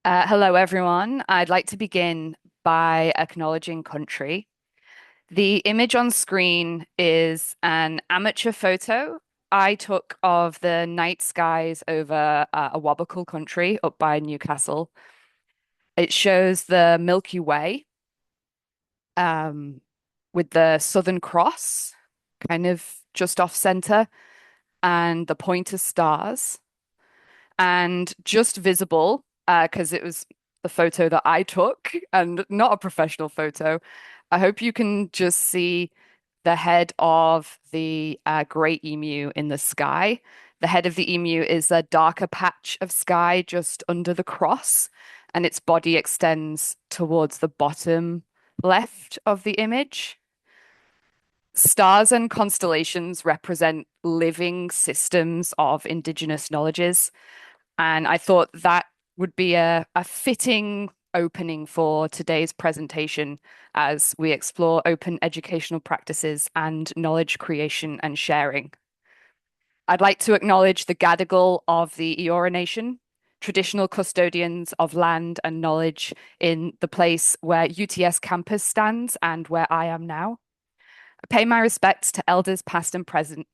Hello, everyone. I'd like to begin by acknowledging country. The image on screen is an amateur photo I took of the night skies over a Wabakal country up by Newcastle. It shows the Milky Way um, with the Southern Cross kind of just off center and the pointer stars. And just visible, because it was the photo that I took and not a professional photo. I hope you can just see the head of the great emu in the sky. The head of the emu is a darker patch of sky just under the cross, and its body extends towards the bottom left of the image. Stars and constellations represent living systems of indigenous knowledges. And I thought that would be a fitting opening for today's presentation as we explore open educational practices and knowledge creation and sharing. I'd like to acknowledge the Gadigal of the Eora Nation, traditional custodians of land and knowledge in the place where UTS campus stands and where I am now. I pay my respects to elders past and present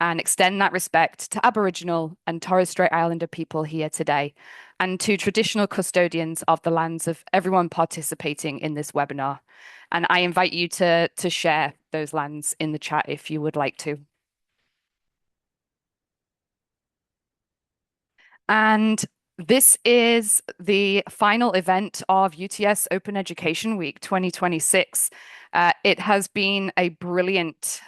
and extend that respect to Aboriginal and Torres Strait Islander people here today and to traditional custodians of the lands of everyone participating in this webinar. And I invite you to share those lands in the chat if you would like to. And this is the final event of UTS Open Education Week 2026. It has been a brilliant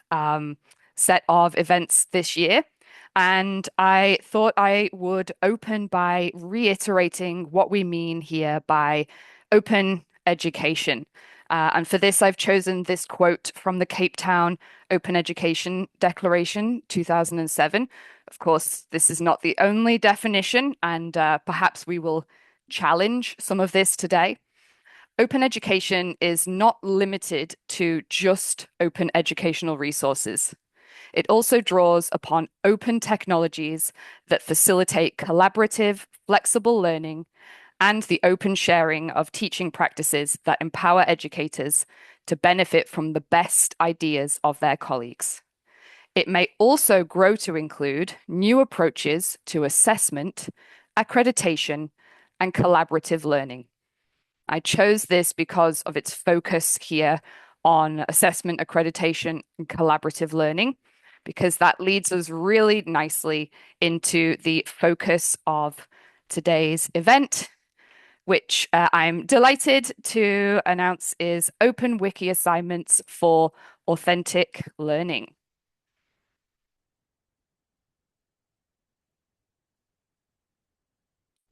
set of events this year. And I thought I would open by reiterating what we mean here by open education. And for this, I've chosen this quote from the Cape Town Open Education Declaration 2007. Of course, this is not the only definition, and perhaps we will challenge some of this today. Open education is not limited to just open educational resources. It also draws upon open technologies that facilitate collaborative, flexible learning and the open sharing of teaching practices that empower educators to benefit from the best ideas of their colleagues. It may also grow to include new approaches to assessment, accreditation, and collaborative learning. I chose this because of its focus here on assessment, accreditation, and collaborative learning, because that leads us really nicely into the focus of today's event, which I'm delighted to announce is Open Wiki Assignments for Authentic Learning.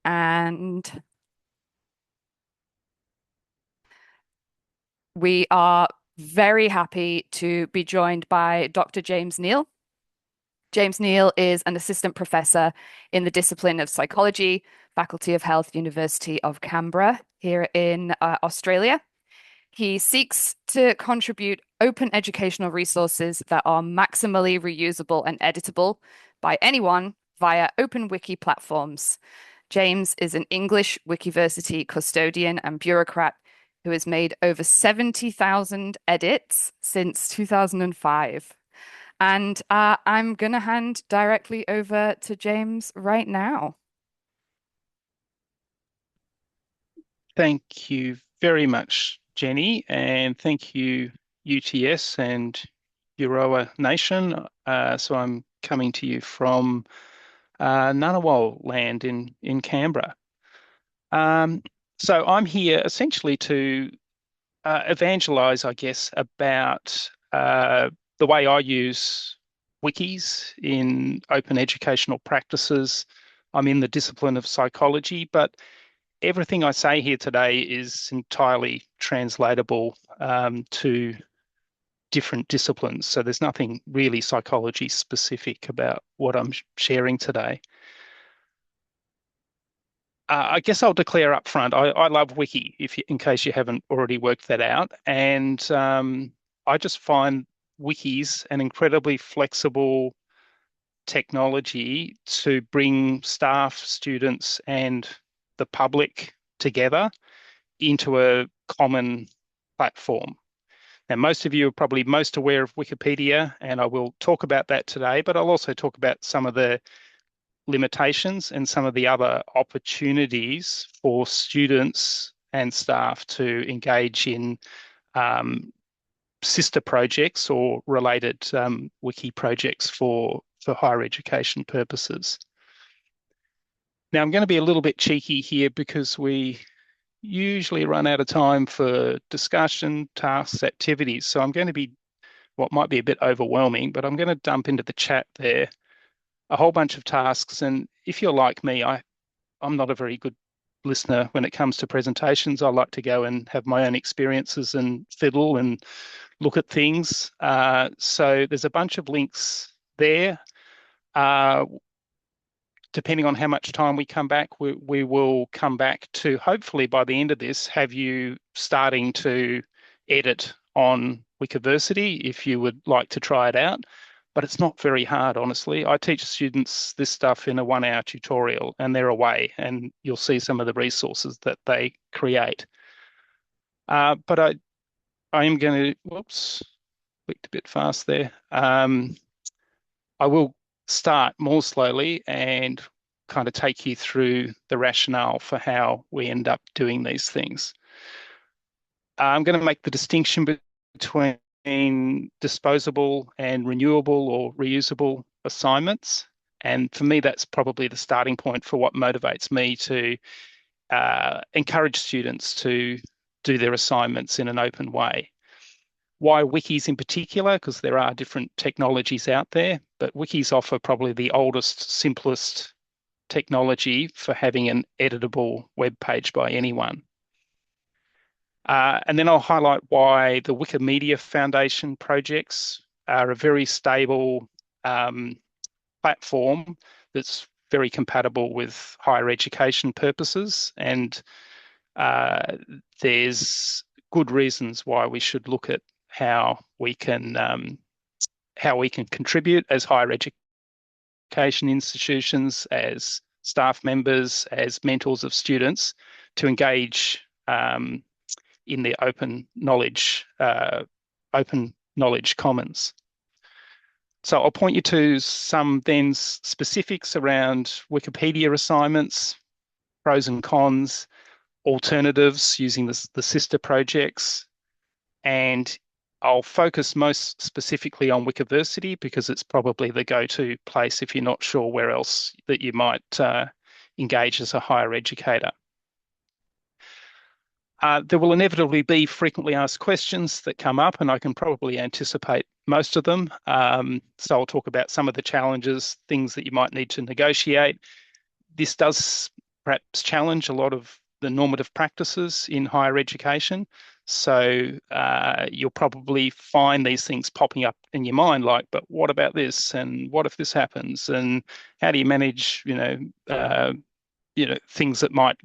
And we are very happy to be joined by Dr. James Neill. James Neill is an assistant professor in the discipline of psychology, Faculty of Health, University of Canberra, here in Australia. He seeks to contribute open educational resources that are maximally reusable and editable by anyone via open wiki platforms. James is an English Wikiversity custodian and bureaucrat who has made over 70,000 edits since 2005. And I'm going to hand directly over to James right now. Thank you very much, Jenny, and thank you, UTS and Eora Nation. So I'm coming to you from Ngunnawal land in Canberra. So I'm here essentially to evangelize, I guess, about the way I use wikis in open educational practices. I'm in the discipline of psychology, but everything I say here today is entirely translatable to different disciplines. So there's nothing really psychology specific about what I'm sharing today. I guess I'll declare up front, I love Wiki, in case you haven't already worked that out. And I just find wikis an incredibly flexible technology to bring staff, students, and the public together into a common platform. Now, most of you are probably most aware of Wikipedia, and I will talk about that today, but I'll also talk about some of the limitations and some of the other opportunities for students and staff to engage in sister projects or related wiki projects for higher education purposes. Now, I'm going to be a little bit cheeky here because we usually run out of time for discussion, tasks, activities. So I'm going to be what might be a bit overwhelming, but I'm going to dump into the chat there a whole bunch of tasks. And if you're like me, I'm not a very good listener when it comes to presentations. I like to go and have my own experiences and fiddle and look at things. So there's a bunch of links there. Depending on how much time we come back, we will come back to, hopefully by the end of this, have you starting to edit on Wikiversity if you would like to try it out. But it's not very hard, honestly. I teach students this stuff in a 1-hour tutorial and they're away, and you'll see some of the resources that they create. But I am going to, whoops, clicked a bit fast there. I will start more slowly and kind of take you through the rationale for how we end up doing these things. I'm going to make the distinction between disposable and renewable or reusable assignments. And for me, that's probably the starting point for what motivates me to encourage students to do their assignments in an open way. Why wikis in particular? Because there are different technologies out there, but wikis offer probably the oldest, simplest technology for having an editable web page by anyone. And then I'll highlight why the Wikimedia Foundation projects are a very stable platform that's very compatible with higher education purposes. And there's good reasons why we should look at how we can contribute as higher education institutions, as staff members, as mentors of students, to engage in the open knowledge commons. So I'll point you to some then specifics around Wikipedia assignments, pros and cons, alternatives using the sister projects, and I'll focus most specifically on Wikiversity because it's probably the go-to place if you're not sure where else that you might engage as a higher educator. There will inevitably be frequently asked questions that come up, and I can probably anticipate most of them. So I'll talk about some of the challenges, things that you might need to negotiate. This does perhaps challenge a lot of the normative practices in higher education. So you'll probably find these things popping up in your mind, like, but what about this? And what if this happens? And how do you manage, things that might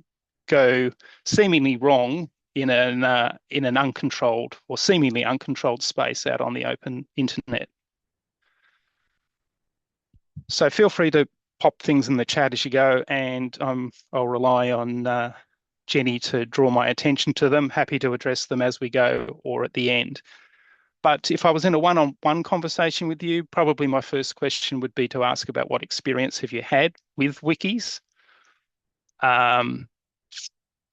go seemingly wrong in an uncontrolled or seemingly uncontrolled space out on the open internet? So feel free to pop things in the chat as you go, and I'll rely on Jenny to draw my attention to them. Happy to address them as we go or at the end. But if I was in a one-on-one conversation with you, probably my first question would be to ask about what experience have you had with wikis?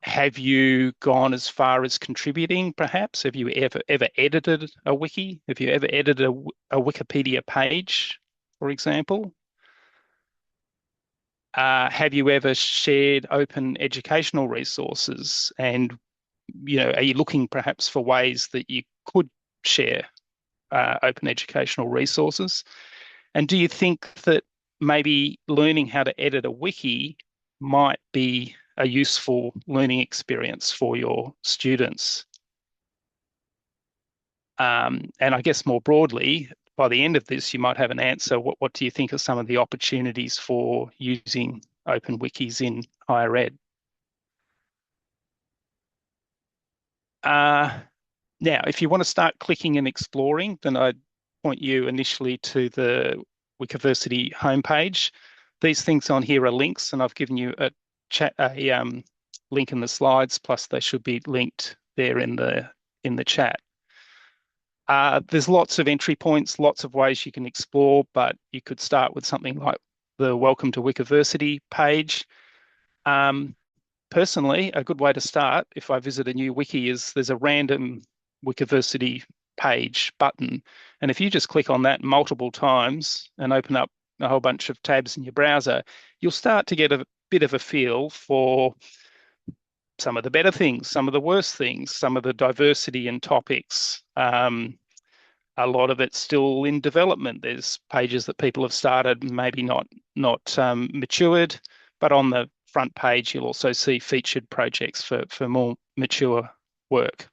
Have you gone as far as contributing, perhaps? Have you ever edited a wiki? Have you ever edited a Wikipedia page, for example? Have you ever shared open educational resources? And, are you looking perhaps for ways that you could share open educational resources? And do you think that maybe learning how to edit a wiki might be a useful learning experience for your students? And I guess more broadly, by the end of this, you might have an answer. What do you think are some of the opportunities for using open wikis in higher ed? Now, if you want to start clicking and exploring, then I'd point you initially to the Wikiversity homepage. These things on here are links, and I've given you a link in the slides, plus they should be linked there in the chat. There's lots of entry points, lots of ways you can explore, but you could start with something like the Welcome to Wikiversity page. Personally, a good way to start if I visit a new wiki is there's a random Wikiversity page button. And if you just click on that multiple times and open up a whole bunch of tabs in your browser, you'll start to get a bit of a feel for some of the better things, some of the worst things, some of the diversity in topics. A lot of it's still in development. There's pages that people have started, maybe not matured, but on the front page, you'll also see featured projects for more mature work.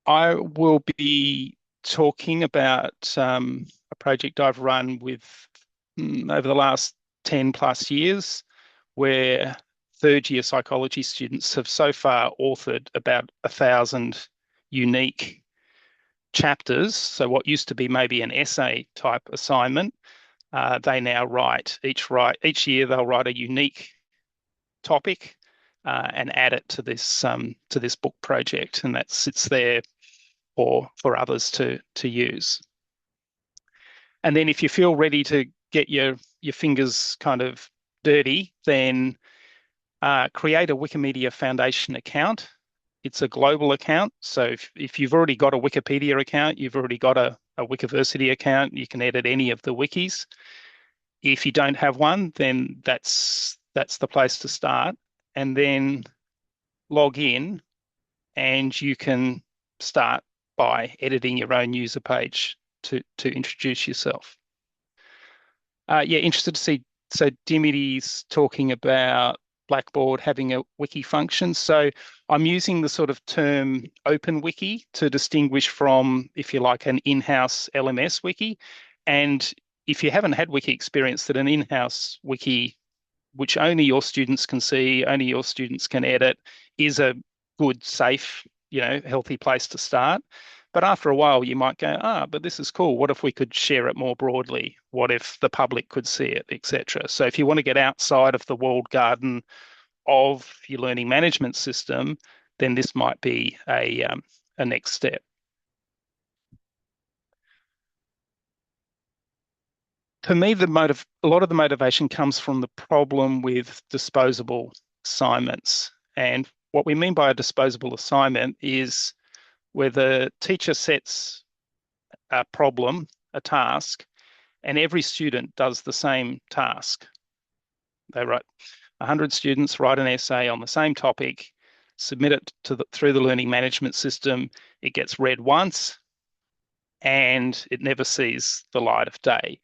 I will be talking about a project I've run with over the last 10 plus years, where third year psychology students have so far authored about 1,000 unique chapters. So what used to be maybe an essay type assignment, they now write each year they'll write a unique topic and add it to this book project, and that sits there for others to use. And then if you feel ready to get your fingers kind of dirty, then create a Wikimedia Foundation account. It's a global account. So if you've already got a Wikipedia account, you've already got a Wikiversity account, you can edit any of the wikis. If you don't have one, then that's the place to start. And then log in and you can start by editing your own user page to introduce yourself. Yeah, interested to see. So Dimity's talking about Blackboard having a wiki function. So I'm using the sort of term open wiki to distinguish from, if you like, an in-house LMS wiki. And if you haven't had wiki experience, that an in-house wiki, which only your students can see, only your students can edit, is a good, safe, healthy place to start. But after a while, you might go, but this is cool. What if we could share it more broadly? What if the public could see it, etc.? So if you want to get outside of the walled garden of your learning management system, then this might be a next step. For me, a lot of the motivation comes from the problem with disposable assignments. And what we mean by a disposable assignment is where the teacher sets a problem, a task, and every student does the same task. They write 100 students write an essay on the same topic, submit it through the learning management system. It gets read once, and it never sees the light of day.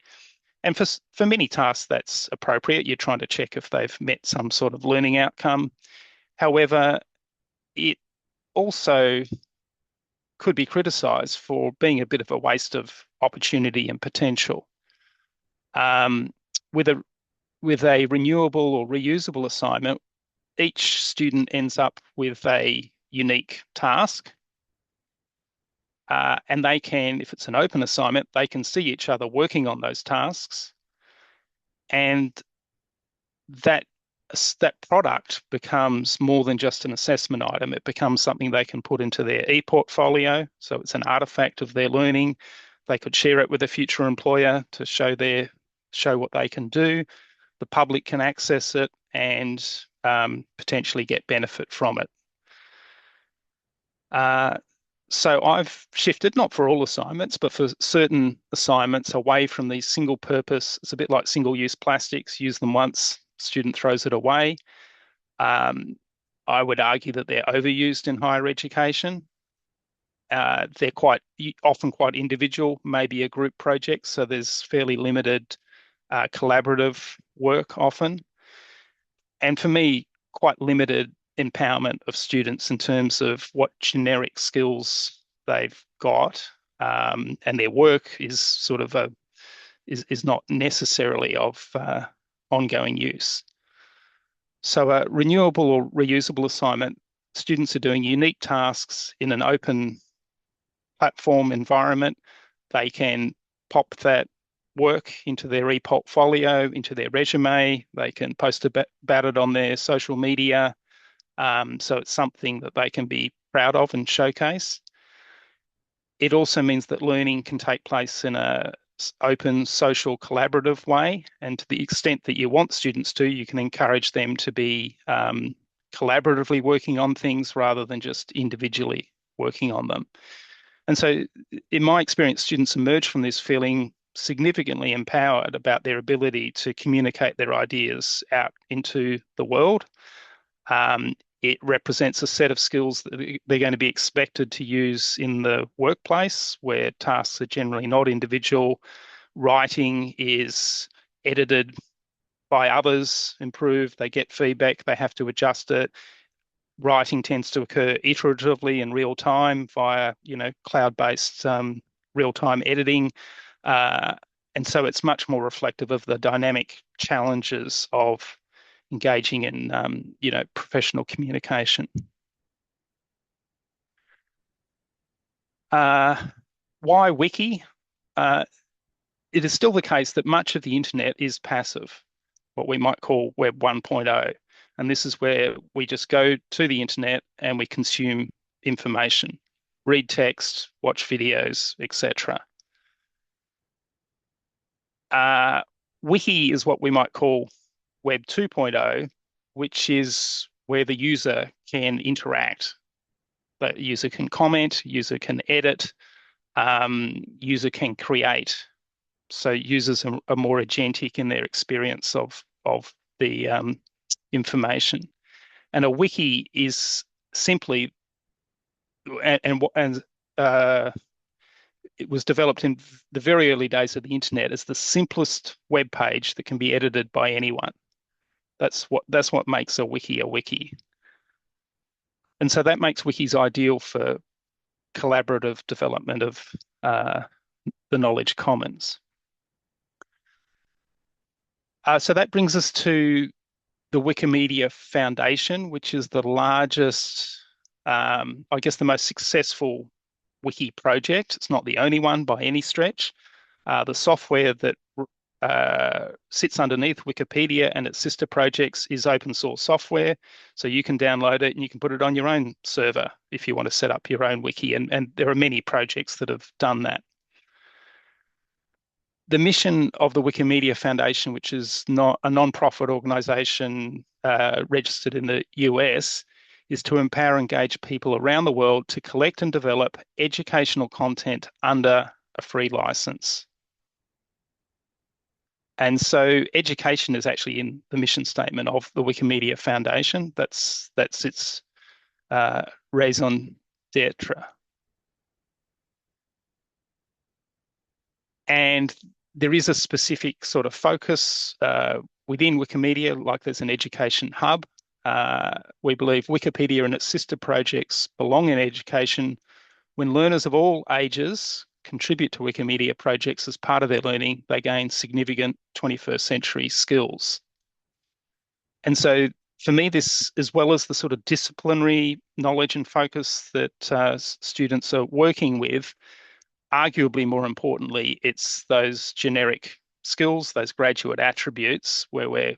And for many tasks, that's appropriate. You're trying to check if they've met some sort of learning outcome. However, it also could be criticised for being a bit of a waste of opportunity and potential. With a renewable or reusable assignment, each student ends up with a unique task. And they can, if it's an open assignment, they can see each other working on those tasks. And that product becomes more than just an assessment item. It becomes something they can put into their e-portfolio. So it's an artifact of their learning. They could share it with a future employer to show what they can do. The public can access it and potentially get benefit from it. So I've shifted, not for all assignments, but for certain assignments, away from these single purpose. It's a bit like single-use plastics. Use them once, student throws it away. I would argue that they're overused in higher education. They're often quite individual, maybe a group project, so there's fairly limited collaborative work often. And for me, quite limited empowerment of students in terms of what generic skills they've got, and their work is sort of is not necessarily of ongoing use. So a renewable or reusable assignment, students are doing unique tasks in an open platform environment. They can pop that work into their e-portfolio, into their resume. They can post about it on their social media. So it's something that they can be proud of and showcase. It also means that learning can take place in a open, social, collaborative way. And to the extent that you want students to, you can encourage them to be collaboratively working on things rather than just individually working on them. And so, in my experience, students emerge from this feeling significantly empowered about their ability to communicate their ideas out into the world. It represents a set of skills that they're going to be expected to use in the workplace, where tasks are generally not individual. Writing is edited by others, improved, they get feedback, they have to adjust it. Writing tends to occur iteratively in real time via, cloud-based real-time editing. Uh, and so it's much more reflective of the dynamic challenges of engaging in, professional communication. Why Wiki? Uh, it is still the case that much of the internet is passive, what we might call Web 1.0. And this is where we just go to the internet and we consume information, read text, watch videos, etc. Wiki is what we might call Web 2.0, which is where the user can interact. The user can comment, user can edit, user can create. So users are more agentic in their experience of the information. And a wiki is simply, and it was developed in the very early days of the internet as the simplest web page that can be edited by anyone. That's what makes a wiki a wiki. And so that makes wikis ideal for collaborative development of the knowledge commons. So that brings us to the Wikimedia Foundation, which is the largest, I guess, the most successful wiki project. It's not the only one by any stretch. The software that sits underneath Wikipedia and its sister projects is open source software. So you can download it and you can put it on your own server if you want to set up your own wiki. And there are many projects that have done that. The mission of the Wikimedia Foundation, which is not a non-profit organization registered in the US, is to empower and engage people around the world to collect and develop educational content under a free license. And so education is actually in the mission statement of the Wikimedia Foundation. That's its raison d'etre. And there is a specific sort of focus within Wikimedia, like there's an education hub. We believe Wikipedia and its sister projects belong in education. When learners of all ages contribute to Wikimedia projects as part of their learning, they gain significant 21st century skills. And so for me, this, as well as the sort of disciplinary knowledge and focus that students are working with, arguably more importantly, it's those generic skills, those graduate attributes where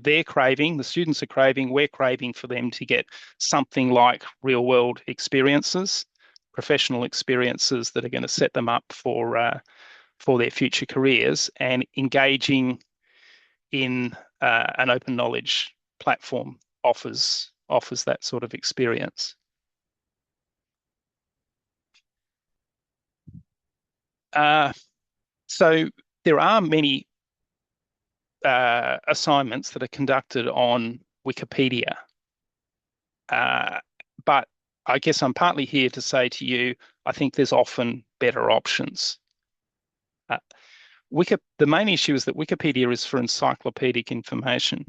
they're craving, the students are craving, we're craving for them to get something like real world experiences, professional experiences that are going to set them up for their future careers, and engaging in an open knowledge platform offers that sort of experience. So there are many assignments that are conducted on Wikipedia, but I guess I'm partly here to say to you, I think there's often better options. The main issue is that Wikipedia is for encyclopedic information.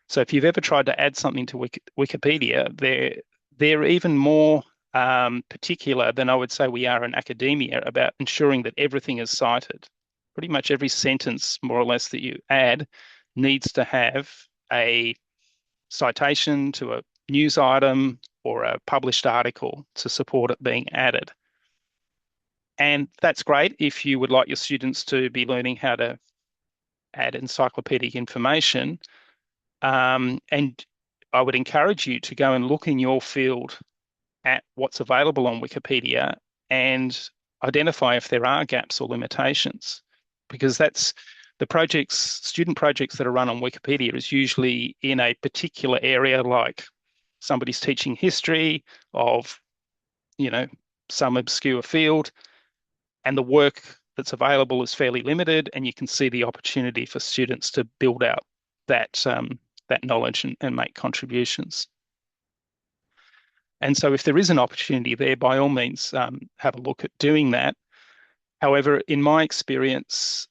So if you've ever tried to add something to Wikipedia, they're even more particular than I would say we are in academia about ensuring that everything is cited. Pretty much every sentence, more or less, that you add needs to have a citation to a news item or a published article to support it being added. And that's great if you would like your students to be learning how to add encyclopedic information. And I would encourage you to go and look in your field at what's available on Wikipedia and identify if there are gaps or limitations, because that's the projects, student projects that are run on Wikipedia is usually in a particular area, like somebody's teaching history of, you know, some obscure field, and the work that's available is fairly limited, and you can see the opportunity for students to build out that knowledge and make contributions. And so if there is an opportunity there, by all means, have a look at doing that. However, in my experience,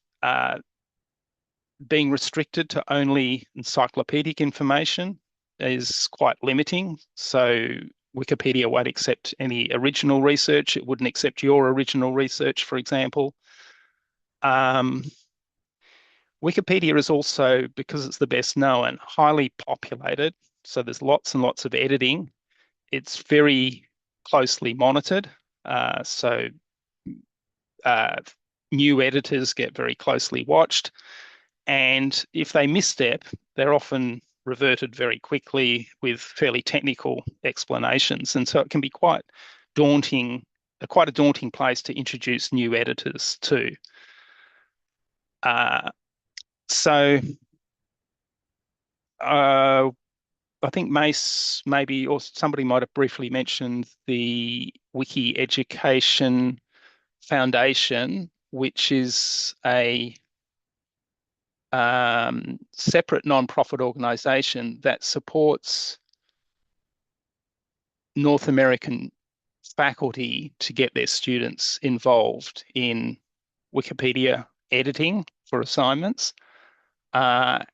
being restricted to only encyclopedic information is quite limiting. So Wikipedia won't accept any original research. It wouldn't accept your original research, for example. Um, Wikipedia is also, because it's the best known, highly populated. So there's lots and lots of editing. It's very closely monitored. So uh, new editors get very closely watched. And if they misstep, they're often reverted very quickly with fairly technical explanations. And so it can be daunting, quite a daunting place to introduce new editors to. Uh, so I think Mace maybe, or somebody might have briefly mentioned the Wiki Education Foundation, which is a separate non-profit organisation that supports North American faculty to get their students involved in Wikipedia editing for assignments. And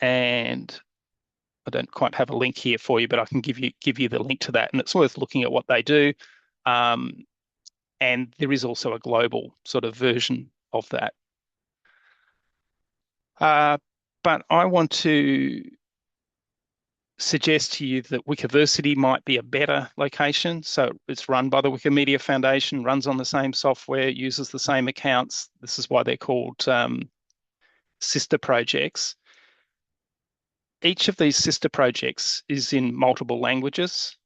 I don't quite have a link here for you, but I can give you the link to that, and it's worth looking at what they do. And there is also a global sort of version of that. But I want to suggest to you that Wikiversity might be a better location. So it's run by the Wikimedia Foundation, runs on the same software, uses the same accounts. This is why they're called sister projects. Each of these sister projects is in multiple languages.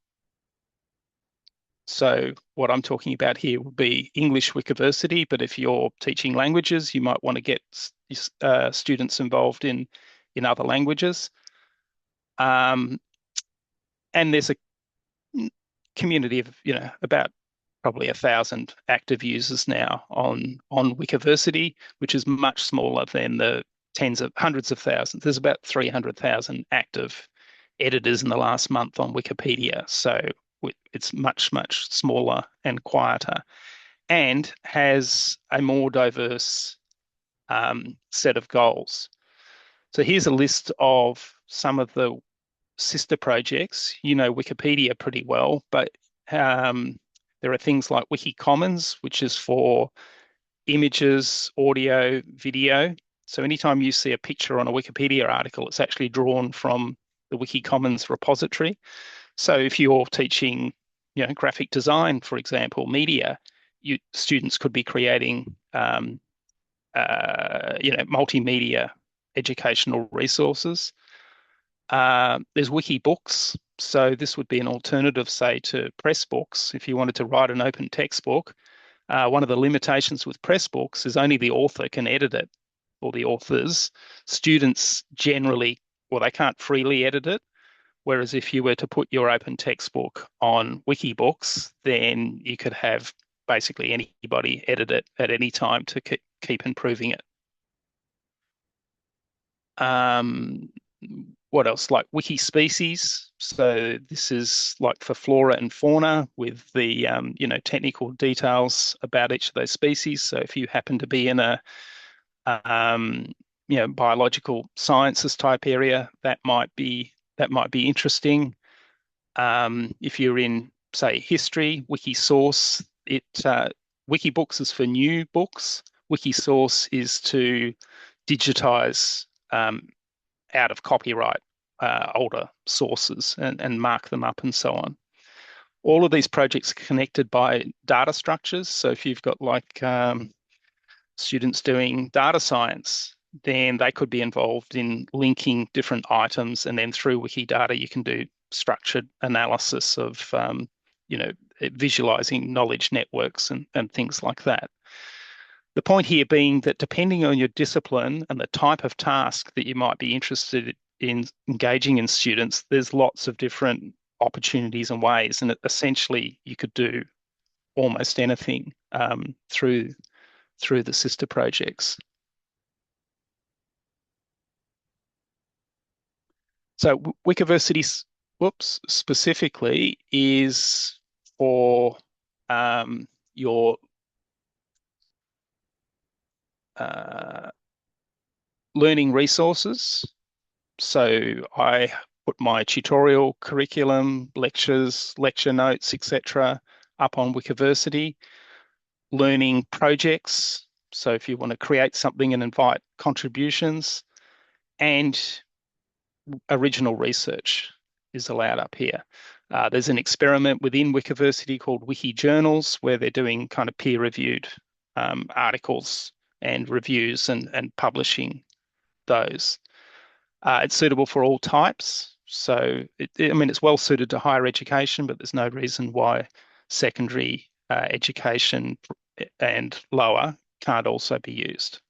So what I'm talking about here would be English Wikiversity, but if you're teaching languages, you might want to get students involved in other languages. And there's a community of, about probably 1,000 active users now on Wikiversity, which is much smaller than the hundreds of thousands. There's about 300,000 active editors in the last month on Wikipedia. So it's much, much smaller and quieter, and has a more diverse set of goals. So here's a list of some of the sister projects. You know Wikipedia pretty well, but there are things like Wiki Commons, which is for images, audio, video. So anytime you see a picture on a Wikipedia article, it's actually drawn from the Wiki Commons repository. So if you're teaching, graphic design, for example, media, students could be creating, multimedia educational resources. There's Wiki Books. So this would be an alternative, say, to Pressbooks. If you wanted to write an open textbook, one of the limitations with Pressbooks is only the author can edit it, or the authors. Students generally, well, they can't freely edit it. Whereas if you were to put your open textbook on Wikibooks, then you could have basically anybody edit it at any time to keep improving it. What else? Like Wiki Species. So this is like for flora and fauna with the technical details about each of those species. So if you happen to be in a biological sciences type area, that might be interesting. If you're in, say, history, Wikisource, Wikibooks is for new books. Wikisource is to digitize out of copyright older sources and mark them up and so on. All of these projects are connected by data structures. So if you've got like students doing data science, then they could be involved in linking different items, and then through Wikidata you can do structured analysis of visualizing knowledge networks and things like that. The point here being that depending on your discipline and the type of task that you might be interested in engaging in students, there's lots of different opportunities and ways, and essentially you could do almost anything through the sister projects. So Wikiversity, whoops, specifically is for your learning resources. So I put my tutorial curriculum, lectures, lecture notes, etc., up on Wikiversity. Learning projects. So if you want to create something and invite contributions, and original research is allowed up here. There's an experiment within Wikiversity called Wiki Journals where they're doing kind of peer-reviewed articles and reviews and publishing those. It's suitable for all types. So, it's well suited to higher education, but there's no reason why secondary education and lower can't also be used.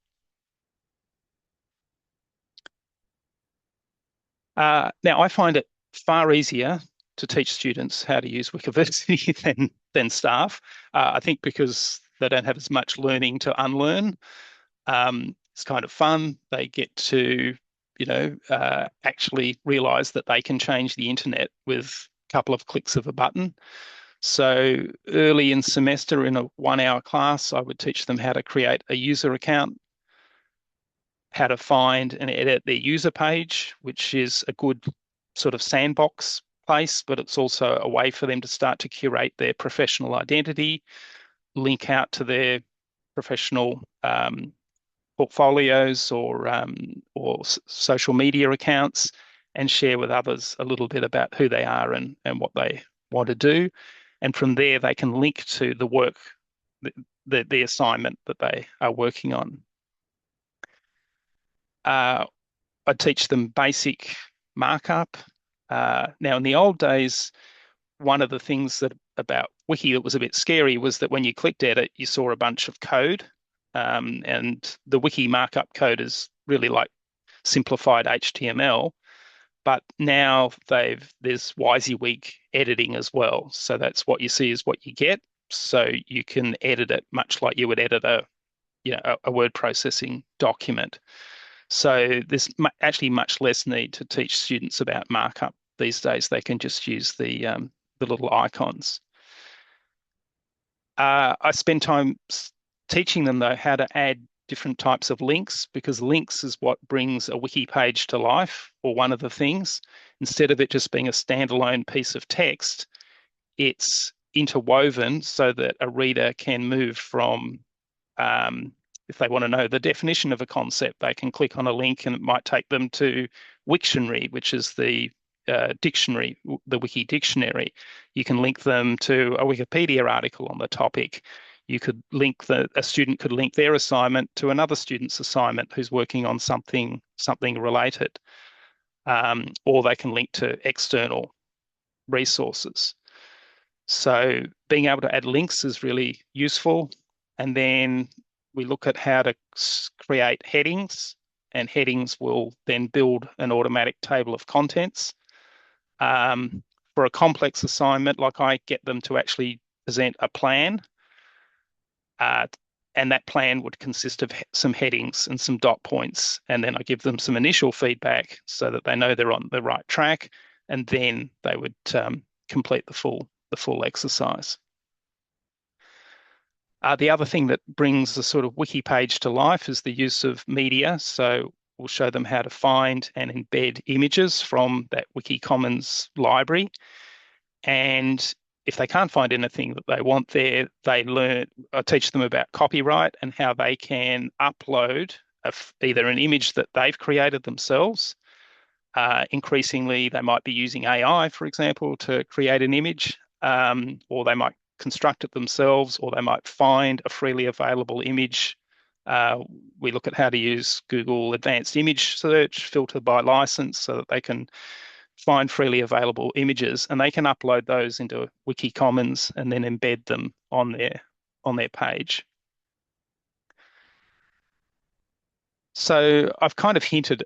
Now, I find it far easier to teach students how to use Wikiversity than staff. I think because they don't have as much learning to unlearn. It's kind of fun. They get to, actually realize that they can change the internet with a couple of clicks of a button. So early in semester in a 1 hour class, I would teach them how to create a user account, how to find and edit their user page, which is a good sort of sandbox place, but it's also a way for them to start to curate their professional identity, link out to their professional portfolios or social media accounts, and share with others a little bit about who they are and what they want to do. And from there, they can link to the work, the assignment that they are working on. I teach them basic markup. Now, in the old days, one of the things that about Wiki that was a bit scary was that when you clicked edit, you saw a bunch of code. And the Wiki markup code is really like simplified HTML. But now there's WYSIWYG editing as well. So that's what you see is what you get. So you can edit it much like you would edit a word processing document. So there's actually much less need to teach students about markup these days. They can just use the little icons. I spend time teaching them, though, how to add different types of links, because links is what brings a wiki page to life, or one of the things. Instead of it just being a standalone piece of text, it's interwoven so that a reader can move from if they want to know the definition of a concept, they can click on a link and it might take them to Wiktionary, which is the dictionary, the Wiki dictionary. You can link them to a Wikipedia article on the topic. You could link a student could link their assignment to another student's assignment who's working on something related, or they can link to external resources. So being able to add links is really useful. And then we look at how to create headings, and headings will then build an automatic table of contents. For a complex assignment, like I get them to actually present a plan, and that plan would consist of some headings and some dot points, and then I give them some initial feedback so that they know they're on the right track, and then they would complete the full exercise. The other thing that brings the sort of wiki page to life is the use of media. So we'll show them how to find and embed images from that Wiki Commons library. And if they can't find anything that they want there, I teach them about copyright and how they can upload either an image that they've created themselves. Increasingly, they might be using AI, for example, to create an image. or they might construct it themselves, or they might find a freely available image. Uh, we look at how to use Google Advanced Image Search, filter by license, so that they can find freely available images, and they can upload those into Wiki Commons and then embed them on their page. So I've kind of hinted,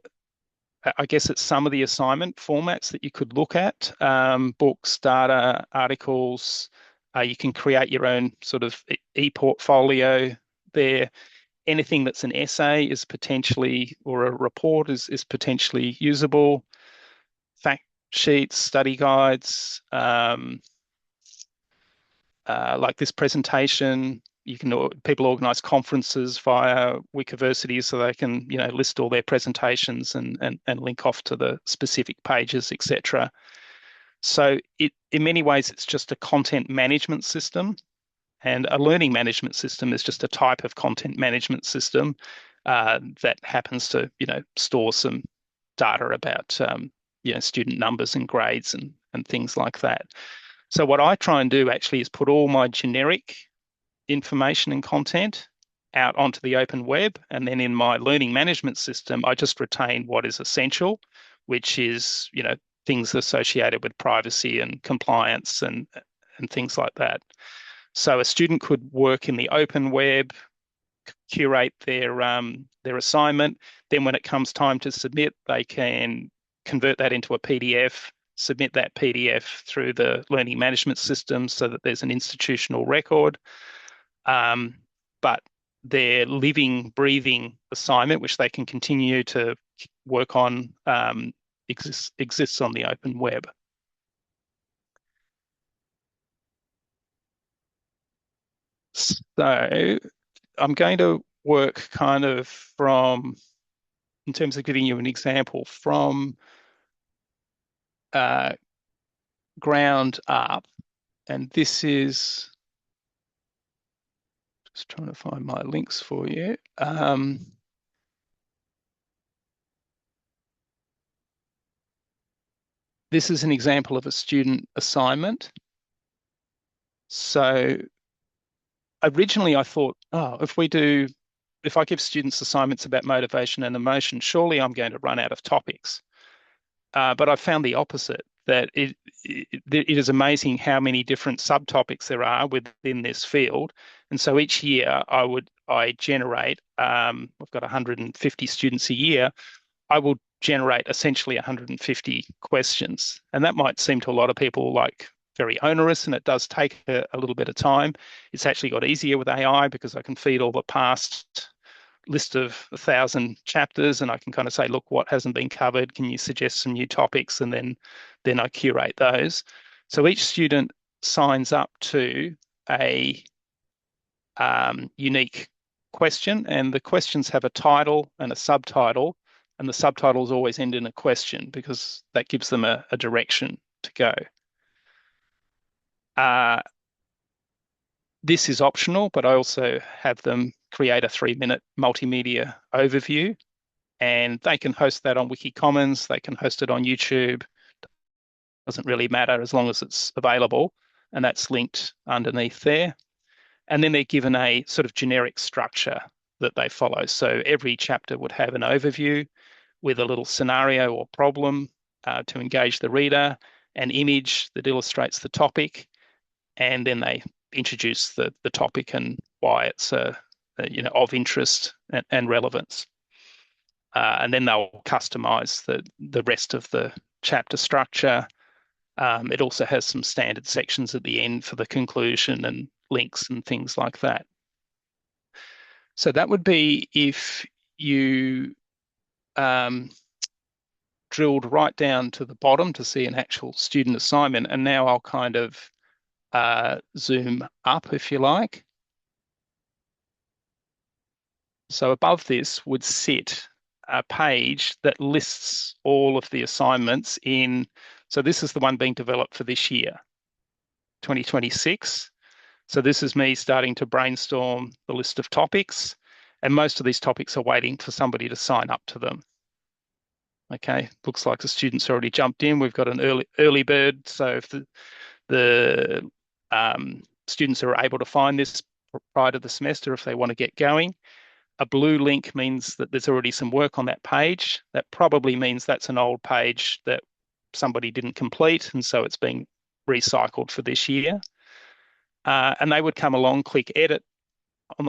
I guess, at some of the assignment formats that you could look at: books, data, articles. You can create your own sort of e-portfolio there. Anything that's an essay is potentially, or a report is potentially usable. Fact sheets, study guides, like this presentation. People organise conferences via Wikiversity, so they can list all their presentations and link off to the specific pages, etc. So in many ways it's just a content management system, and a learning management system is just a type of content management system that happens to store some data about student numbers and grades and things like that. So what I try and do actually is put all my generic information and content out onto the open web, and then in my learning management system, I just retain what is essential, which is things associated with privacy and compliance and things like that. So a student could work in the open web, curate their assignment. Then when it comes time to submit, they can convert that into a PDF, submit that PDF through the learning management system so that there's an institutional record. But their living, breathing assignment, which they can continue to work on, exists on the open web. So I'm going to work kind of from, in terms of giving you an example, from ground up. And this is, just trying to find my links for you. This is an example of a student assignment. So originally I thought, oh, if I give students assignments about motivation and emotion, surely I'm going to run out of topics. But I found the opposite, that it is amazing how many different subtopics there are within this field. And so each year I generate, I've got 150 students a year, I will generate essentially 150 questions. And that might seem to a lot of people like very onerous, and it does take a little bit of time. It's actually got easier with AI because I can feed all the past list of 1,000 chapters, and I can kind of say, look, what hasn't been covered? Can you suggest some new topics? And then I curate those. So each student signs up to a unique question, and the questions have a title and a subtitle, and the subtitles always end in a question because that gives them a direction to go. This is optional, but I also have them create a 3-minute multimedia overview, and they can host that on Wiki Commons. They can host it on YouTube. Doesn't really matter as long as it's available, and that's linked underneath there. And then they're given a sort of generic structure that they follow. So every chapter would have an overview with a little scenario or problem to engage the reader, an image that illustrates the topic, and then they introduce the topic and why it's of interest and relevance. And then they'll customize the rest of the chapter structure. It also has some standard sections at the end for the conclusion and links and things like that. So that would be if you drilled right down to the bottom to see an actual student assignment. And now I'll kind of zoom up, if you like. So above this would sit a page that lists all of the assignments in, so this is the one being developed for this year, 2026. So this is me starting to brainstorm the list of topics, and most of these topics are waiting for somebody to sign up to them. Okay, looks like the students already jumped in. We've got an early bird, so if the the students are able to find this prior to the semester if they want to get going. A blue link means that there's already some work on that page. That probably means that's an old page that somebody didn't complete, and so it's being recycled for this year. And they would come along, click edit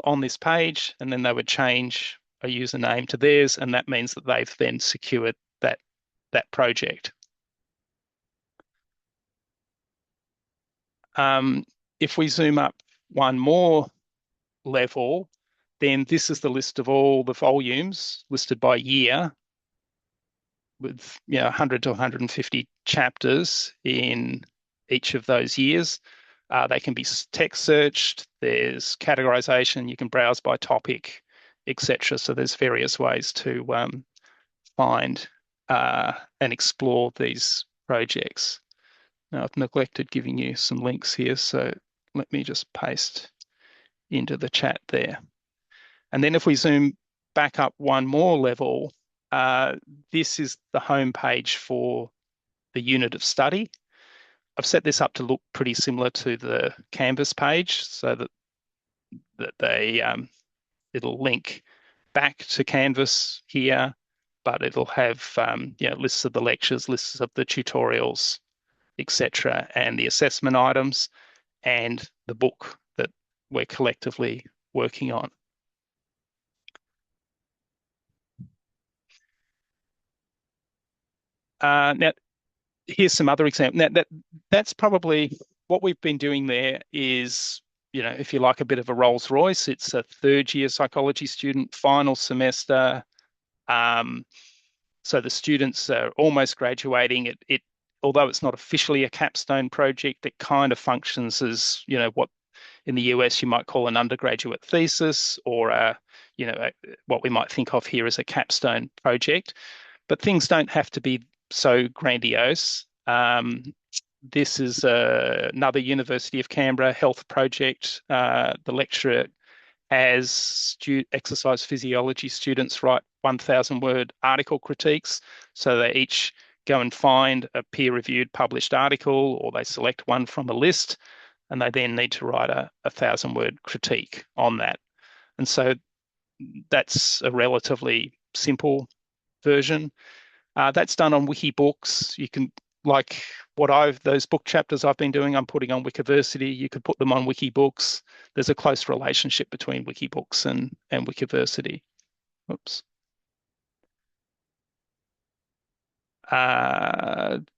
on this page, and then they would change a username to theirs, and that means that they've then secured that project. If we zoom up one more level, then this is the list of all the volumes listed by year with 100 to 150 chapters in each of those years. They can be text searched, there's categorization, you can browse by topic, etc. So there's various ways to find and explore these projects. Now, I've neglected giving you some links here, so let me just paste into the chat there. And then if we zoom back up one more level, this is the home page for the unit of study. I've set this up to look pretty similar to the Canvas page so that it'll link back to Canvas here, but it'll have lists of the lectures, lists of the tutorials, etc., and the assessment items and the book that we're collectively working on. Now, here's some other examples. Now, that's probably what we've been doing there is, if you like, a bit of a Rolls Royce. It's a third-year psychology student, final semester. So the students are almost graduating. Although it's not officially a capstone project, it kind of functions as, what in the US you might call an undergraduate thesis, or what we might think of here as a capstone project. But things don't have to be so grandiose. This is another University of Canberra health project. The lecturer has exercise physiology students write 1,000-word article critiques. So they each go and find a peer-reviewed published article, or they select one from a list, and they then need to write a 1,000-word critique on that. And so that's a relatively simple version. That's done on Wikibooks. You can, like those book chapters I've been doing, I'm putting on Wikiversity. You could put them on Wikibooks. There's a close relationship between Wikibooks and Wikiversity. Oops.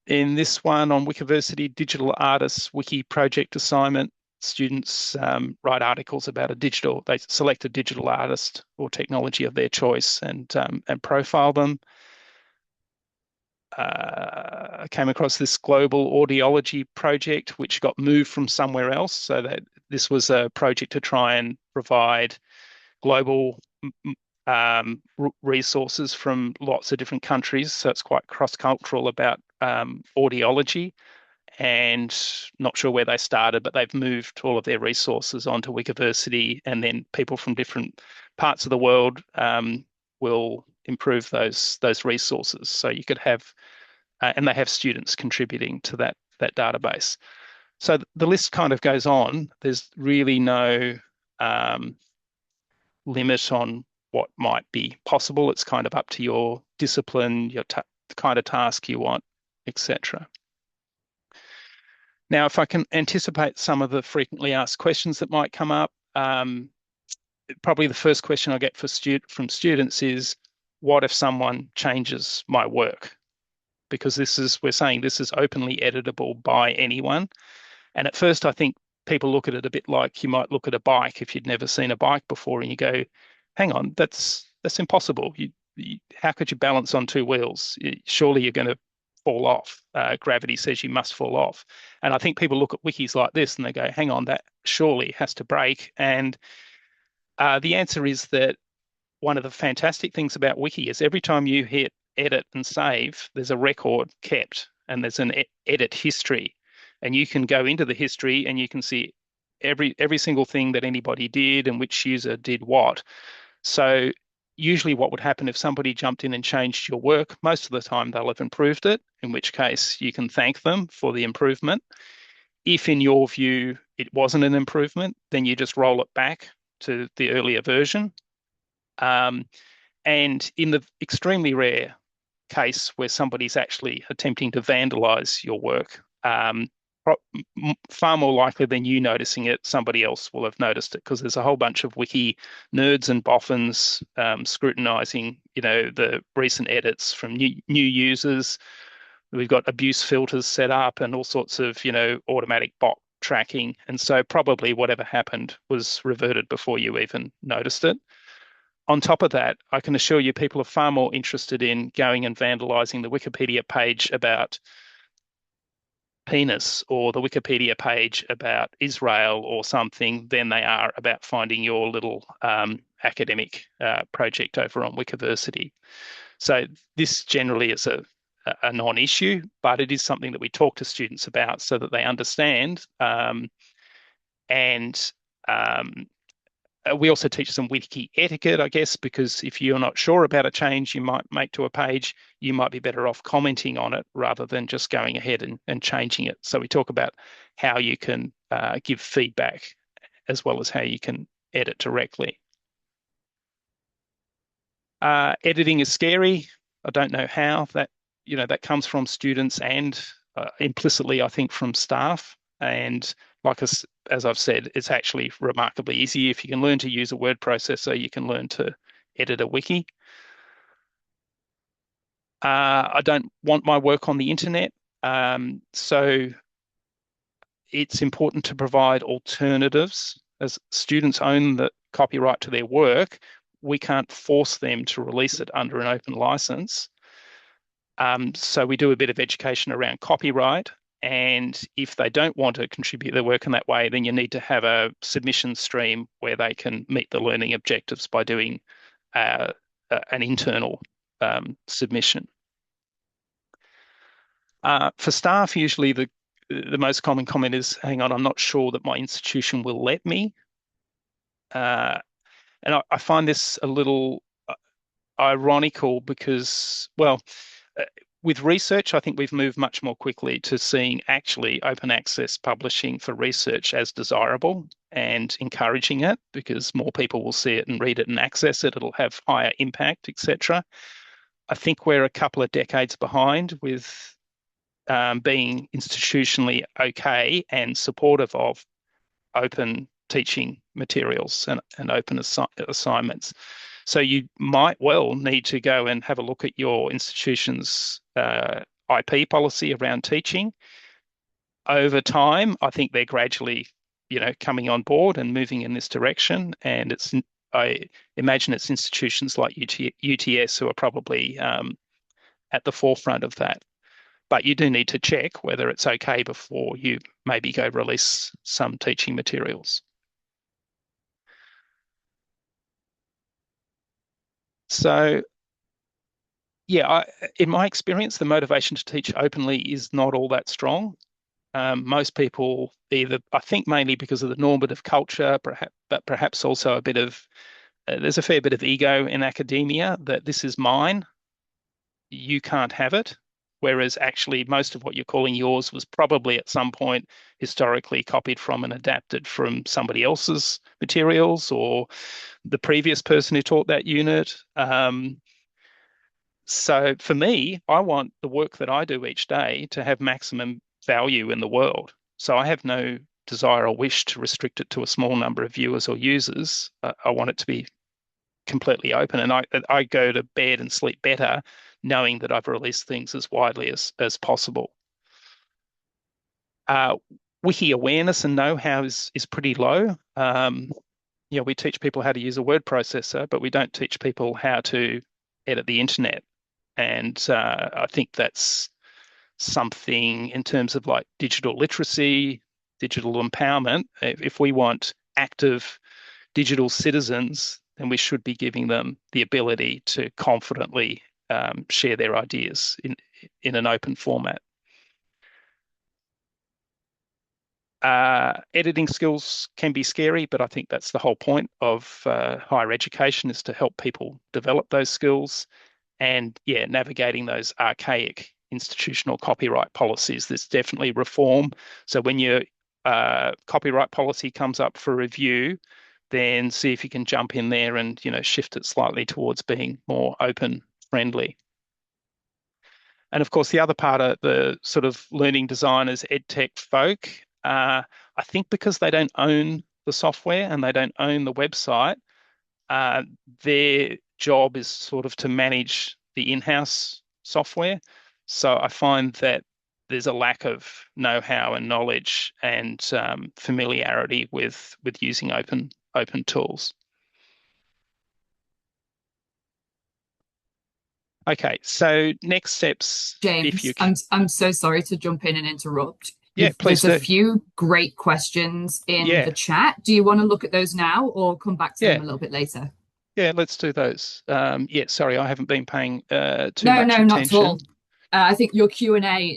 In this one on Wikiversity, digital artists wiki project assignment, students write articles about they select a digital artist or technology of their choice and profile them. I came across this global audiology project, which got moved from somewhere else. So that this was a project to try and provide global resources from lots of different countries. So it's quite cross-cultural about audiology, and not sure where they started, but they've moved all of their resources onto Wikiversity, and then people from different parts of the world will improve those resources. So you could have, and they have students contributing to that database. So the list kind of goes on. There's really no limit on what might be possible. It's kind of up to your discipline, the kind of task you want, etc. Now, if I can anticipate some of the frequently asked questions that might come up, probably the first question I get from students is, what if someone changes my work? Because we're saying this is openly editable by anyone. And at first, I think people look at it a bit like you might look at a bike if you'd never seen a bike before, and you go, hang on, that's impossible. How could you balance on two wheels? Surely you're going to fall off. Gravity says you must fall off. And I think people look at wikis like this and they go, hang on, that surely has to break. And the answer is that one of the fantastic things about Wiki is every time you hit edit and save, there's a record kept, and there's an edit history. And you can go into the history and you can see every single thing that anybody did and which user did what. So usually what would happen if somebody jumped in and changed your work, most of the time they'll have improved it, in which case you can thank them for the improvement. If in your view it wasn't an improvement, then you just roll it back to the earlier version. Um, and in the extremely rare case where somebody's actually attempting to vandalize your work, far more likely than you noticing it, somebody else will have noticed it because there's a whole bunch of wiki nerds and boffins scrutinizing, the recent edits from new users. We've got abuse filters set up and all sorts of, automatic bot tracking. And so probably whatever happened was reverted before you even noticed it. On top of that, I can assure you people are far more interested in going and vandalizing the Wikipedia page about penis or the Wikipedia page about Israel or something than they are about finding your little academic project over on Wikiversity. So this generally is a non-issue, but it is something that we talk to students about so that they understand. And we also teach some wiki etiquette, I guess, because if you're not sure about a change you might make to a page, you might be better off commenting on it rather than just going ahead and changing it. So we talk about how you can give feedback as well as how you can edit directly. Editing is scary. I don't know how that comes from students and implicitly, I think, from staff. And like as I've said, it's actually remarkably easy. If you can learn to use a word processor, you can learn to edit a wiki. I don't want my work on the internet. So it's important to provide alternatives. As students own the copyright to their work, we can't force them to release it under an open license. So we do a bit of education around copyright. And if they don't want to contribute their work in that way, then you need to have a submission stream where they can meet the learning objectives by doing an internal submission. For staff, usually the most common comment is, hang on, I'm not sure that my institution will let me. And I find this a little ironical because, well, with research, I think we've moved much more quickly to seeing actually open access publishing for research as desirable and encouraging it because more people will see it and read it and access it. It'll have higher impact, etc. I think we're a couple of decades behind with being institutionally okay and supportive of open teaching materials and open assignments. So you might well need to go and have a look at your institution's IP policy around teaching. Over time, I think they're gradually, coming on board and moving in this direction. And I imagine it's institutions like UTS who are probably at the forefront of that. But you do need to check whether it's okay before you maybe go release some teaching materials. So, yeah, in my experience, the motivation to teach openly is not all that strong. Most people either, I think mainly because of the normative culture, but perhaps also there's a fair bit of ego in academia that this is mine, you can't have it. Whereas actually most of what you're calling yours was probably at some point historically copied from and adapted from somebody else's materials or the previous person who taught that unit. So for me, I want the work that I do each day to have maximum value in the world. So I have no desire or wish to restrict it to a small number of viewers or users. I want it to be completely open, and I go to bed and sleep better knowing that I've released things as widely as possible. Wiki awareness and know-how is pretty low. We teach people how to use a word processor, but we don't teach people how to edit the internet. And I think that's something in terms of like digital literacy, digital empowerment. If we want active digital citizens, then we should be giving them the ability to confidently share their ideas in an open format. Editing skills can be scary, but I think that's the whole point of higher education is to help people develop those skills. And yeah, navigating those archaic institutional copyright policies, there's definitely reform. So when you're copyright policy comes up for review, then see if you can jump in there and, shift it slightly towards being more open friendly. And of course, the other part of the sort of learning designers, edtech folk, I think because they don't own the software and they don't own the website, uh, their job is sort of to manage the in-house software. So I find that there's a lack of know-how and knowledge and familiarity with using open tools. Okay, so next steps, if James, you, I'm so sorry to jump in and interrupt. yeah, please There's a do. few great questions in the Yeah, chat. Do you want to look at those now or come back to them yeah, a little bit later? yeah. Let's do those. Yeah, sorry, I haven't been paying too No, much no, not at all. attention. I think your Q&A,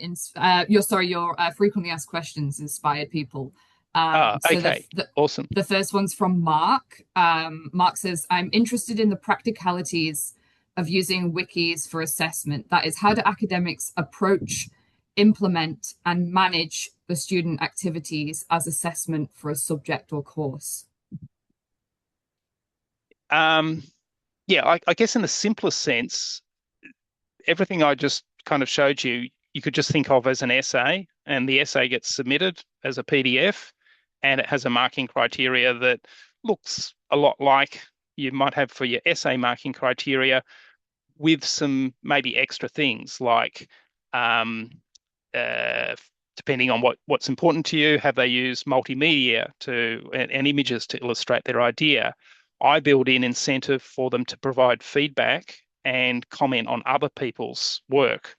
your frequently asked questions inspired people. Ah, So okay, awesome. the first one's from Mark. Mark says, "I'm interested in the practicalities of using wikis for assessment. That is, how do academics approach, implement, and manage the student activities as assessment for a subject or course?" Um, yeah, I guess in the simplest sense, everything I just kind of showed you, you could just think of as an essay, and the essay gets submitted as a PDF, and it has a marking criteria that looks a lot like you might have for your essay marking criteria, with some maybe extra things like um, uh, depending on what's important to you, have they used multimedia and images to illustrate their idea? I build in incentive for them to provide feedback and comment on other people's work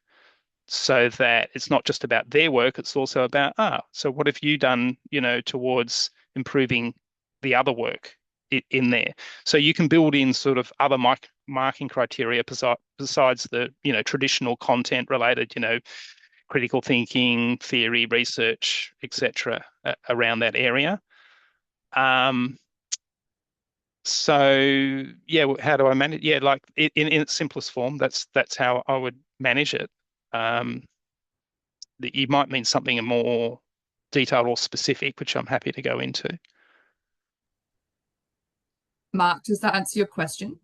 so that it's not just about their work, it's also about, so what have you done, towards improving the other work in there? So you can build in sort of other marking criteria besides the, traditional content related, critical thinking, theory, research, etc., around that area. Um, so yeah, how do I manage? Yeah, like in its simplest form, that's how I would manage it. Um, you might mean something more detailed or specific, which I'm happy to go into. Mark, does that answer your question?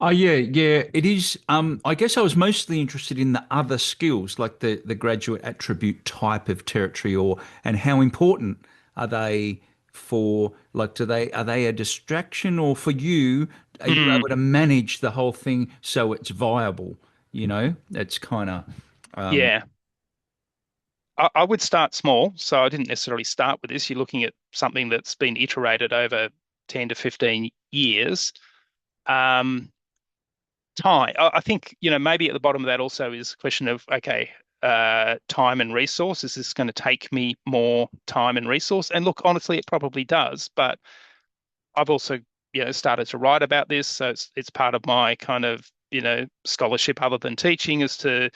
Oh yeah, it is. I guess I was mostly interested in the other skills, like the graduate attribute type of territory, or and how important are they for, like, are they a distraction, or for you, are you able to Mm, manage the whole thing so it's viable? That's kind of um yeah, I would start small. So I didn't necessarily start with this. You're looking at something that's been iterated over 10 to 15 years. Um, Time. I think, maybe at the bottom of that also is a question of, okay, time and resource. Is this going to take me more time and resource? And look, honestly, it probably does. But I've also, started to write about this. So it's part of my kind of, scholarship other than teaching is to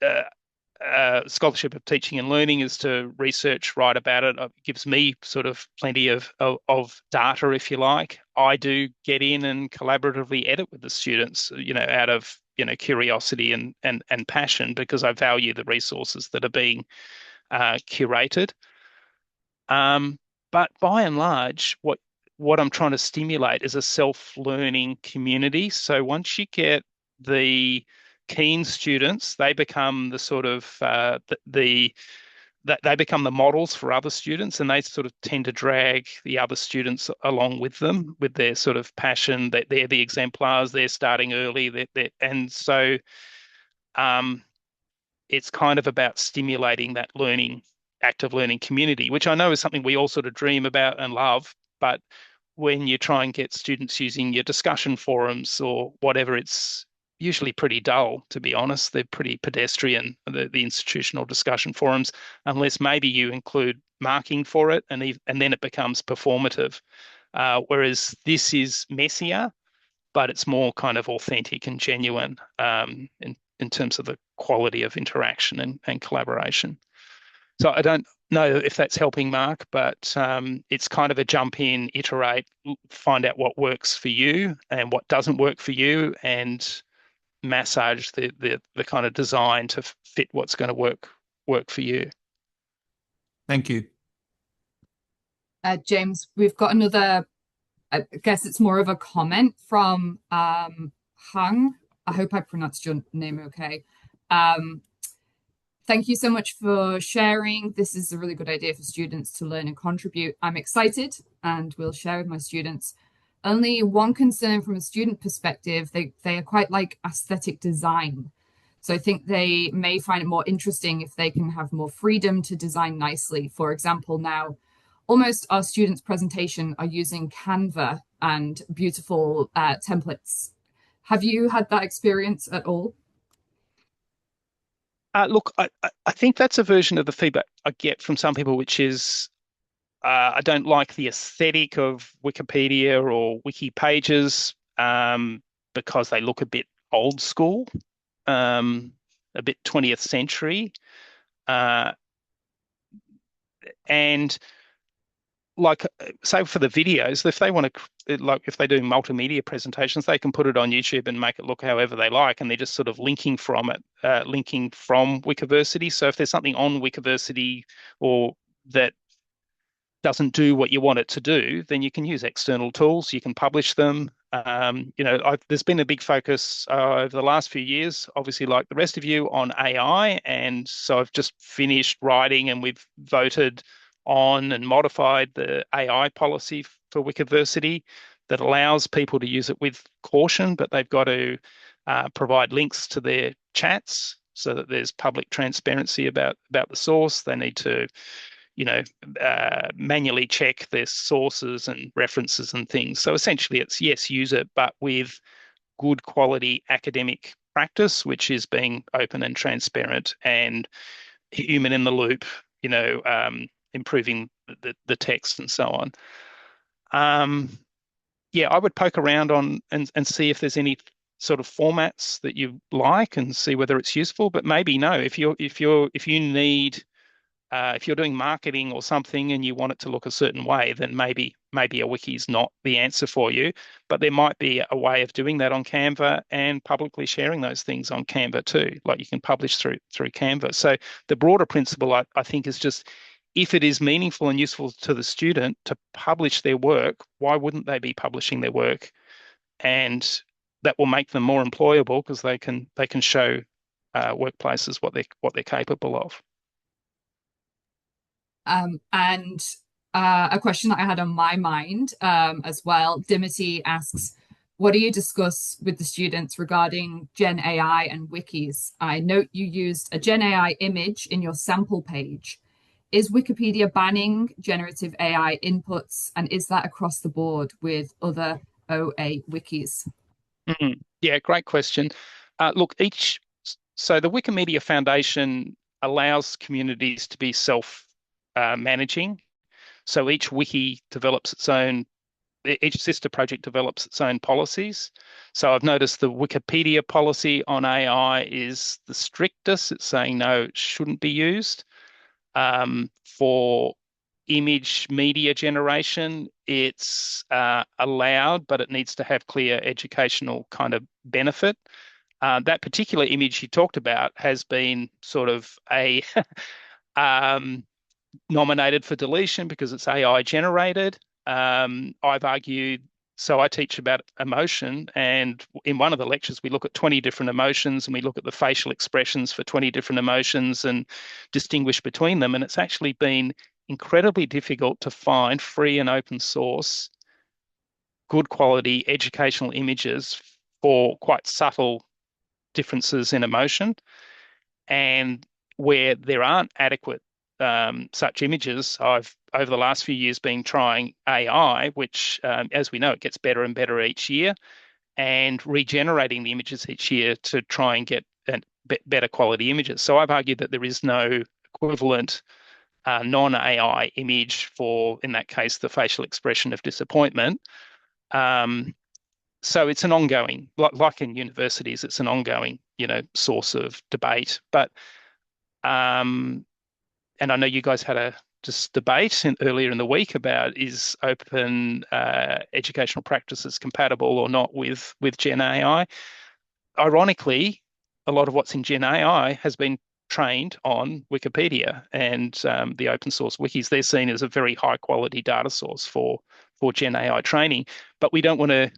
uh, scholarship of teaching and learning is to research, write about it. It gives me sort of plenty of data, if you like. I do get in and collaboratively edit with the students, out of curiosity and passion because I value the resources that are being curated. Um, but by and large, what I'm trying to stimulate is a self-learning community. So once you get the keen students, they become the sort of that they become the models for other students, and they sort of tend to drag the other students along with them with their sort of passion. That they're the exemplars. They're starting early. And so um, it's kind of about stimulating that active learning community, which I know is something we all sort of dream about and love. But when you try and get students using your discussion forums or whatever, it's usually pretty dull, to be honest. They're pretty pedestrian, the institutional discussion forums, unless maybe you include marking for it and then it becomes performative. Whereas this is messier, but it's more kind of authentic and genuine in terms of the quality of interaction and collaboration. So I don't know if that's helping, Mark, but it's kind of a jump in, iterate, find out what works for you and what doesn't work for you, and massage the kind of design to fit what's going to work for you. Thank you. James, we've got another, I guess it's more of a comment from Hung. I hope I pronounced your name okay. Thank you so much for sharing. This is a really good idea for students to learn and contribute. I'm excited and will share with my students. Only one concern from a student perspective, they are quite like aesthetic design. So I think they may find it more interesting if they can have more freedom to design nicely. For example, now almost our students' presentation are using Canva and beautiful templates. Have you had that experience at all? Look, I think that's a version of the feedback I get from some people, which is I don't like the aesthetic of Wikipedia or wiki pages because they look a bit old school, a bit 20th century. And like, say for the videos, if they want to, like if they do multimedia presentations, they can put it on YouTube and make it look however they like, and they're just sort of linking from it, linking from Wikiversity. So if there's something on Wikiversity or that doesn't do what you want it to do, then you can use external tools. You can publish them. There's been a big focus over the last few years, obviously, like the rest of you, on AI. And so I've just finished writing and we've voted on and modified the AI policy for Wikiversity that allows people to use it with caution, but they've got to provide links to their chats so that there's public transparency about the source. They need to manually check their sources and references and things. So essentially it's, yes, use it, but with good quality academic practice, which is being open and transparent and human in the loop, improving the text and so on. I would poke around on and see if there's any sort of formats that you like and see whether it's useful. But maybe no, if you need if you're doing marketing or something and you want it to look a certain way, then maybe a wiki is not the answer for you. But there might be a way of doing that on Canva and publicly sharing those things on Canva too. Like you can publish through Canva. So the broader principle, I think, is just if it is meaningful and useful to the student to publish their work, why wouldn't they be publishing their work? And that will make them more employable because they can show workplaces what they're capable of. And a question that I had on my mind as well, Dimity asks, what do you discuss with the students regarding Gen AI and wikis? I note you used a Gen AI image in your sample page. Is Wikipedia banning generative AI inputs, and is that across the board with other OA wikis? Yeah, great question. Look, so the Wikimedia Foundation allows communities to be self-managing. So each sister project develops its own policies. So I've noticed the Wikipedia policy on AI is the strictest. It's saying no, it shouldn't be used. For image media generation, it's allowed, but it needs to have clear educational kind of benefit. That particular image you talked about has been sort of a nominated for deletion because it's AI generated. I've argued, so I teach about emotion, and in one of the lectures we look at 20 different emotions and we look at the facial expressions for 20 different emotions and distinguish between them. And it's actually been incredibly difficult to find free and open source, good quality educational images for quite subtle differences in emotion. And where there aren't adequate such images, I've over the last few years been trying AI, which, as we know, it gets better and better each year, and regenerating the images each year to try and get better quality images. So I've argued that there is no equivalent non-AI image for, in that case, the facial expression of disappointment. So it's an ongoing, like in universities, it's an ongoing, source of debate. But and I know you guys had a debate earlier in the week about is open educational practices compatible or not with Gen AI. Ironically, a lot of what's in Gen AI has been trained on Wikipedia and the open source wikis. They're seen as a very high quality data source for Gen AI training, but we don't want to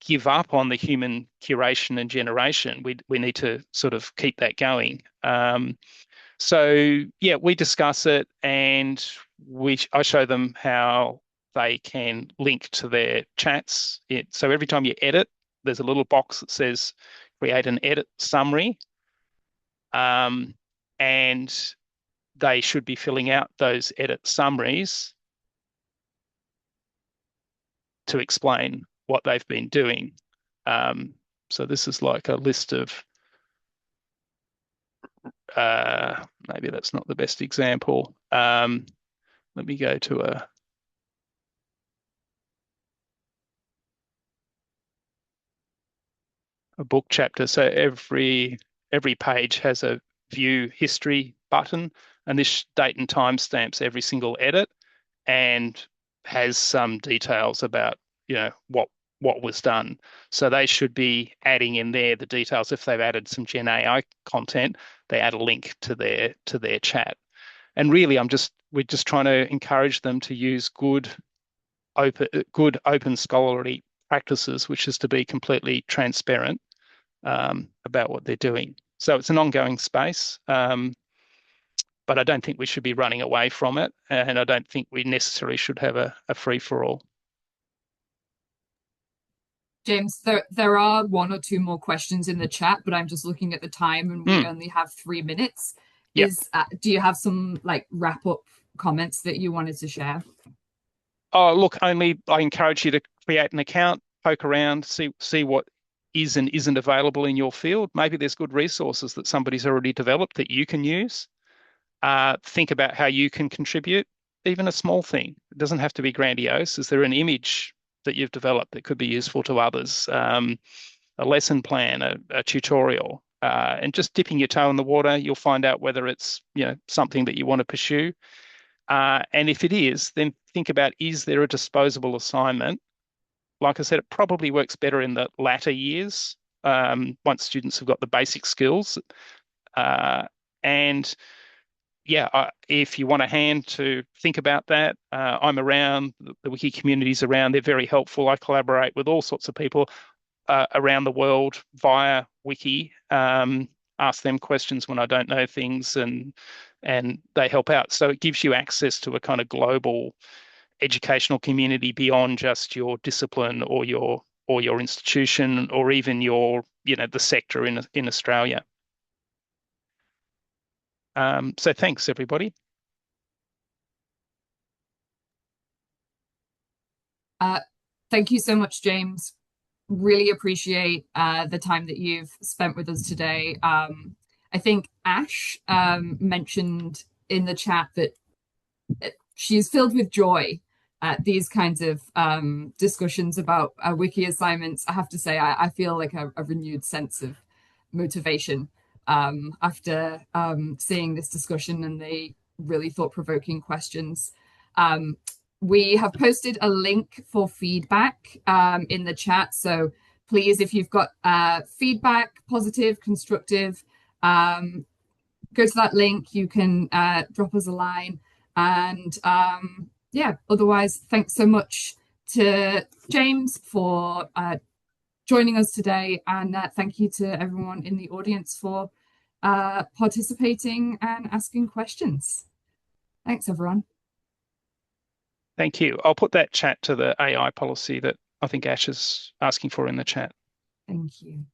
give up on the human curation and generation. We need to sort of keep that going. So yeah, we discuss it, and I show them how they can link to their chats. So every time you edit, there's a little box that says create an edit summary, and they should be filling out those edit summaries to explain what they've been doing. So this is like a list of, maybe that's not the best example. Let me go to a book chapter. So every page has a view history button, and this date and time stamps every single edit and has some details about, what was done. So they should be adding in there the details. If they've added some Gen AI content, they add a link to their chat. And really, we're just trying to encourage them to use good open scholarly practices, which is to be completely transparent about what they're doing. So it's an ongoing space, but I don't think we should be running away from it, and I don't think we necessarily should have a free-for-all. James, there are one or two more questions in the chat, but I'm just looking at the time and we only have 3 minutes. Yep. Do you have some wrap-up comments that you wanted to share? Oh, look, I encourage you to create an account, poke around, see what is and isn't available in your field. Maybe there's good resources that somebody's already developed that you can use. Think about how you can contribute, even a small thing. It doesn't have to be grandiose. Is there an image that you've developed that could be useful to others? A lesson plan, a tutorial, and just dipping your toe in the water, you'll find out whether it's something that you want to pursue. And if it is, then think about, is there a disposable assignment? Like I said, it probably works better in the latter years, once students have got the basic skills. And yeah, if you want a hand to think about that, I'm around, the Wiki community's around, they're very helpful. I collaborate with all sorts of people around the world via Wiki, ask them questions when I don't know things, and they help out. So it gives you access to a kind of global educational community beyond just your discipline or your institution, or even your the sector in Australia. So thanks, everybody. Thank you so much, James. Really appreciate the time that you've spent with us today. I think Ash mentioned in the chat that she's filled with joy at these kinds of discussions about wiki assignments. I have to say, I feel like a renewed sense of motivation after seeing this discussion and the really thought-provoking questions. We have posted a link for feedback in the chat. So please, if you've got feedback, positive, constructive, go to that link. You can drop us a line. And yeah, otherwise, thanks so much to James for joining us today. And thank you to everyone in the audience for participating and asking questions. Thanks, everyone. Thank you. I'll put that chat to the AI policy that I think Ash is asking for in the chat. Thank you.